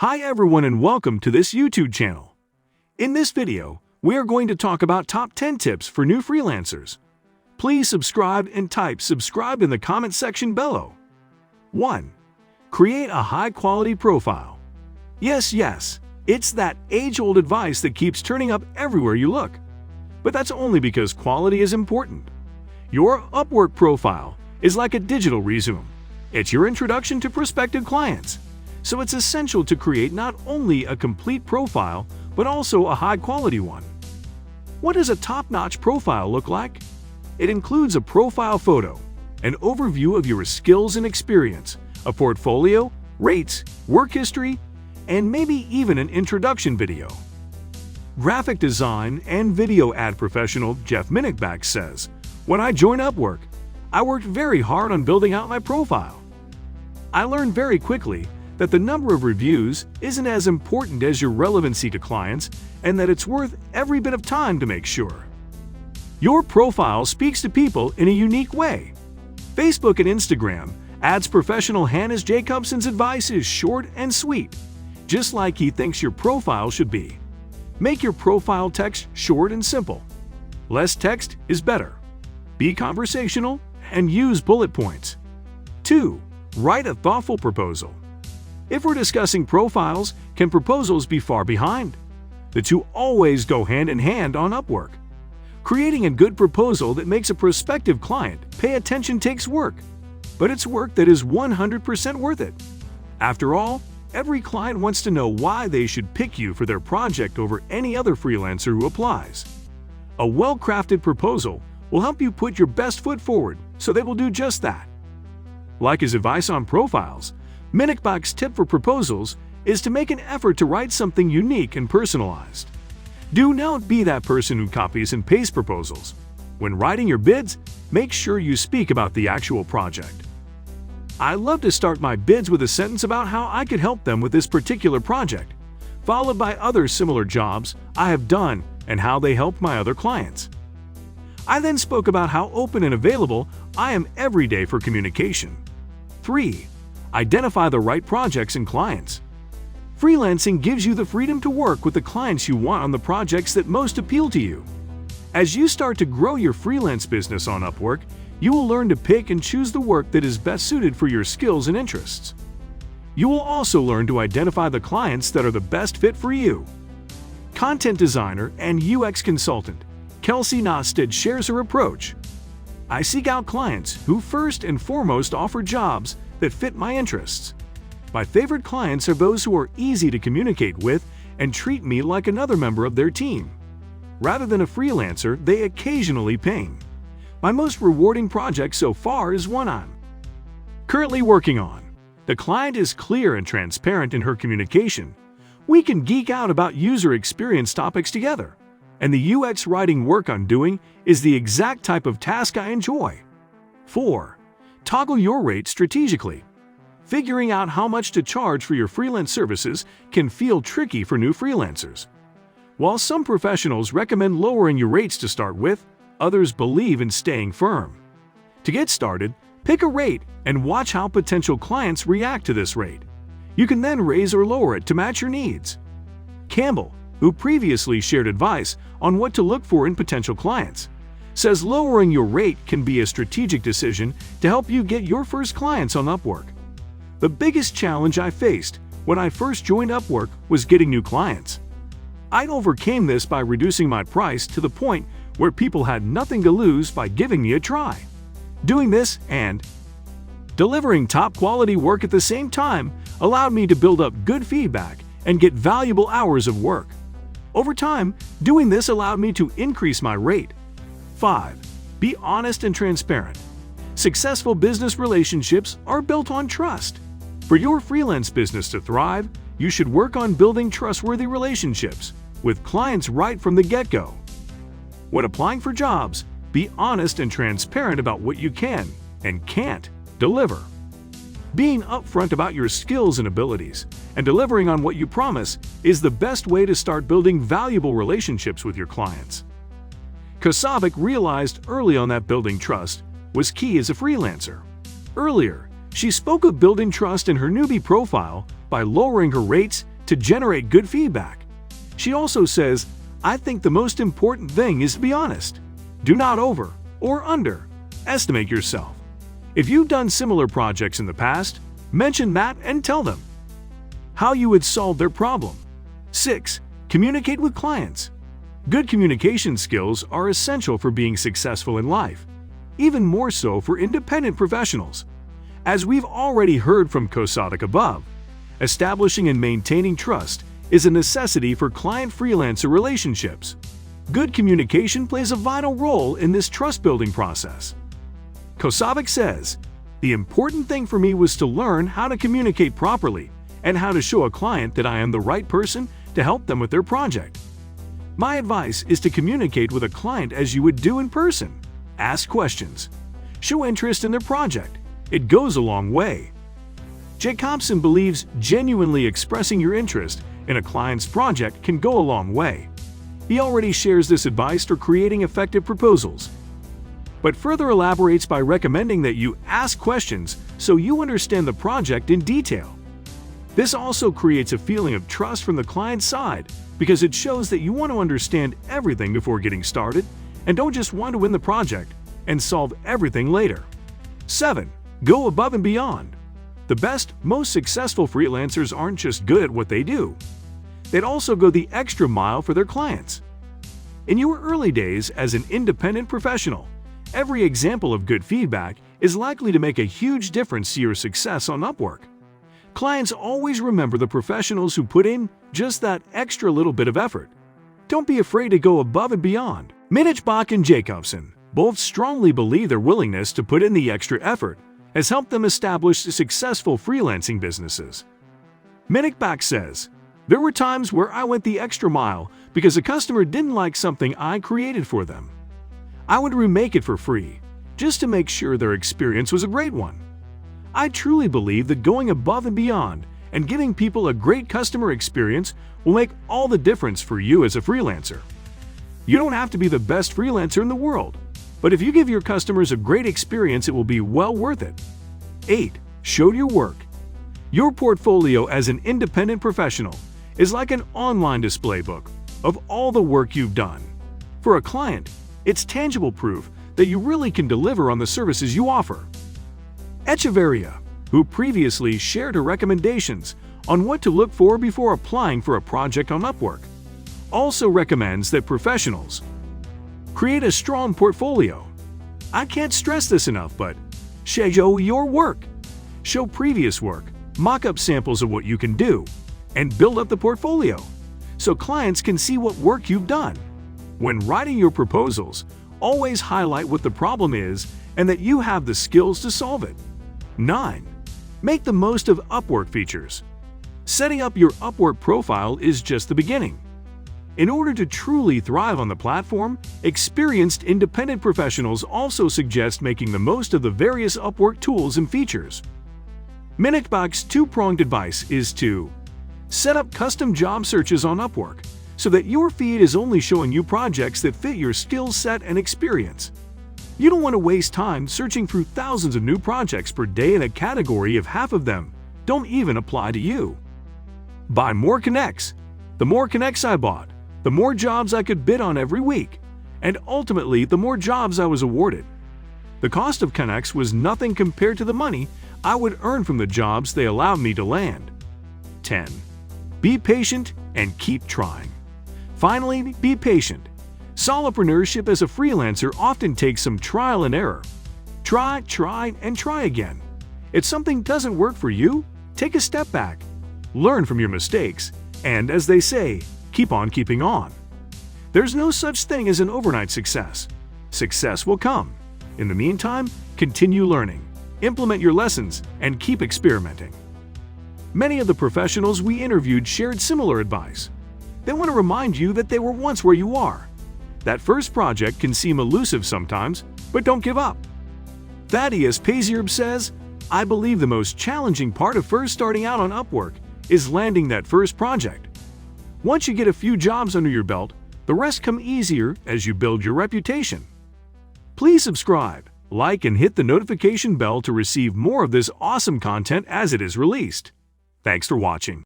Hi everyone and welcome to this YouTube channel. In this video, we are going to talk about top 10 tips for new freelancers. Please subscribe and type subscribe in the comment section below. 1. Create a high-quality profile. Yes, it's that age-old advice that keeps turning up everywhere you look. But that's only because quality is important. Your Upwork profile is like a digital resume. It's your introduction to prospective clients. So it's essential to create not only a complete profile, but also a high-quality one. What does a top-notch profile look like? It includes a profile photo, an overview of your skills and experience, a portfolio, rates, work history, and maybe even an introduction video. Graphic design and video ad professional Jeff Minnickbach says, "When I joined Upwork, I worked very hard on building out my profile. I learned very quickly that the number of reviews isn't as important as your relevancy to clients and that it's worth every bit of time to make sure your profile speaks to people in a unique way." Facebook and Instagram ads professional Hannes Jacobson's advice is short and sweet, just like he thinks your profile should be. Make your profile text short and simple. Less text is better. Be conversational and use bullet points. 2. Write a thoughtful proposal. If we're discussing profiles, can proposals be far behind? The two always go hand in hand on Upwork. Creating a good proposal that makes a prospective client pay attention takes work, but it's work that is 100% worth it. After all, every client wants to know why they should pick you for their project over any other freelancer who applies. A well-crafted proposal will help you put your best foot forward, so they will do just that. Like his advice on profiles, Minnickbach's tip for proposals is to make an effort to write something unique and personalized. Do not be that person who copies and pastes proposals. When writing your bids, make sure you speak about the actual project. I love to start my bids with a sentence about how I could help them with this particular project, followed by other similar jobs I have done and how they helped my other clients. I then spoke about how open and available I am every day for communication. 3. Identify the right projects and clients. Freelancing gives you the freedom to work with the clients you want on the projects that most appeal to you. As you start to grow your freelance business on Upwork, you will learn to pick and choose the work that is best suited for your skills and interests. You will also learn to identify the clients that are the best fit for you. Content designer and UX consultant Kelsey Nosted shares her approach. "I seek out clients who first and foremost offer jobs that fit my interests. My favorite clients are those who are easy to communicate with and treat me like another member of their team. Rather than a freelancer they occasionally ping. My most rewarding project so far is one I'm currently working on. The client is clear and transparent in her communication. We can geek out about user experience topics together, and the UX writing work I'm doing is the exact type of task I enjoy." 4. Toggle your rate strategically. Figuring out how much to charge for your freelance services can feel tricky for new freelancers. While some professionals recommend lowering your rates to start with, others believe in staying firm. To get started, pick a rate and watch how potential clients react to this rate. You can then raise or lower it to match your needs. Campbell, who previously shared advice on what to look for in potential clients, says lowering your rate can be a strategic decision to help you get your first clients on Upwork. "The biggest challenge I faced when I first joined Upwork was getting new clients. I overcame this by reducing my price to the point where people had nothing to lose by giving me a try. Doing this and delivering top-quality work at the same time allowed me to build up good feedback and get valuable hours of work. Over time, doing this allowed me to increase my rate." 5. Be honest and transparent. Successful business relationships are built on trust. For your freelance business to thrive, you should work on building trustworthy relationships with clients right from the get-go. When applying for jobs, be honest and transparent about what you can and can't deliver. Being upfront about your skills and abilities and delivering on what you promise is the best way to start building valuable relationships with your clients. Kosovic realized early on that building trust was key as a freelancer. Earlier, she spoke of building trust in her newbie profile by lowering her rates to generate good feedback. She also says, I think the most important thing is to be honest. Do not over or underestimate yourself. If you've done similar projects in the past, mention that and tell them how you would solve their problem. 6. Communicate with clients. Good communication skills are essential for being successful in life, even more so for independent professionals. As we've already heard from Kosadik above, establishing and maintaining trust is a necessity for client-freelancer relationships. Good communication plays a vital role in this trust-building process. Kosadik says, the important thing for me was to learn how to communicate properly and how to show a client that I am the right person to help them with their project. My advice is to communicate with a client as you would do in person. Ask questions. Show interest in their project. It goes a long way. Jacobson believes genuinely expressing your interest in a client's project can go a long way. He already shares this advice for creating effective proposals, but further elaborates by recommending that you ask questions so you understand the project in detail. This also creates a feeling of trust from the client's side because it shows that you want to understand everything before getting started and don't just want to win the project and solve everything later. 7. Go above and beyond. The best, most successful freelancers aren't just good at what they do. They'd also go the extra mile for their clients. In your early days as an independent professional, every example of good feedback is likely to make a huge difference to your success on Upwork. Clients always remember the professionals who put in just that extra little bit of effort. Don't be afraid to go above and beyond. Bach and Jacobson both strongly believe their willingness to put in the extra effort has helped them establish successful freelancing businesses. Bach says, there were times where I went the extra mile because a customer didn't like something I created for them. I would remake it for free, just to make sure their experience was a great one. I truly believe that going above and beyond and giving people a great customer experience will make all the difference for you as a freelancer. You don't have to be the best freelancer in the world, but if you give your customers a great experience, it will be well worth it. 8. Show your work. Your portfolio as an independent professional is like an online display book of all the work you've done. For a client, it's tangible proof that you really can deliver on the services you offer. Echeverria, who previously shared her recommendations on what to look for before applying for a project on Upwork, also recommends that professionals create a strong portfolio. I can't stress this enough, but show your work. Show previous work, mock-up samples of what you can do, and build up the portfolio so clients can see what work you've done. When writing your proposals, always highlight what the problem is and that you have the skills to solve it. 9. Make the most of Upwork features. Setting up your Upwork profile is just the beginning. In order to truly thrive on the platform, experienced independent professionals also suggest making the most of the various Upwork tools and features. Bach's two-pronged advice is to set up custom job searches on Upwork so that your feed is only showing you projects that fit your skill set and experience. You don't want to waste time searching through thousands of new projects per day in a category if half of them don't even apply to you. Buy more connects. The more connects I bought, the more jobs I could bid on every week, and ultimately the more jobs I was awarded. The cost of connects was nothing compared to the money I would earn from the jobs they allowed me to land. 10. Be patient and keep trying. Finally, be patient. Solopreneurship as a freelancer often takes some trial and error. Try, and try again. If something doesn't work for you, take a step back. Learn from your mistakes, and as they say, keep on keeping on. There's no such thing as an overnight success. Success will come. In the meantime, continue learning, implement your lessons, and keep experimenting. Many of the professionals we interviewed shared similar advice. They want to remind you that they were once where you are. That first project can seem elusive sometimes, but don't give up. Thaddeus Pazierb says, I believe the most challenging part of first starting out on Upwork is landing that first project. Once you get a few jobs under your belt, the rest come easier as you build your reputation. Please subscribe, like, and hit the notification bell to receive more of this awesome content as it is released. Thanks for watching.